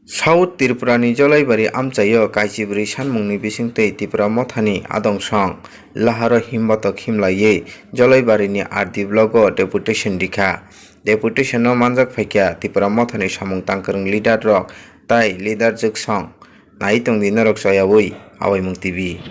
South Tripurani Jolaibari Amchayo Kaisibri Sanmungni Bisingtei Tripura Mothani Adongsong Laharo Himbatok Himlaye Jolaibarini Ardi Blogo Deputation Dikha Deputation no Manjak Phaikya Tripura Mothani Samung Tangkarung Leader Rock Tai Leader Juksong Naitung di Norok Soyawui Awaimung TV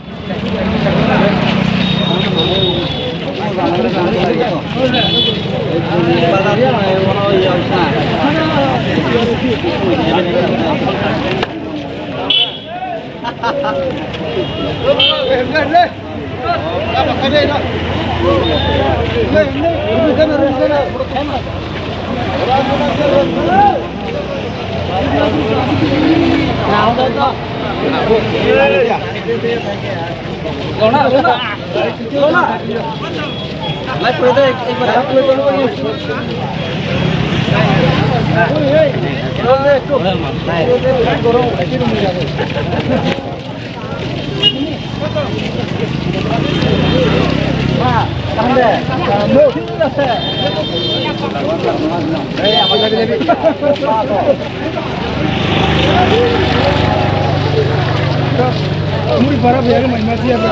Muy para ver el más tiempo.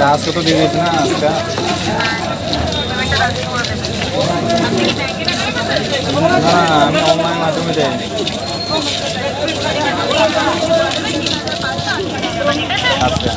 আজকে তো দিয়ে দিয়েছি না আজকে। না আমি online মাধ্যমে দেয়। আচ্ছা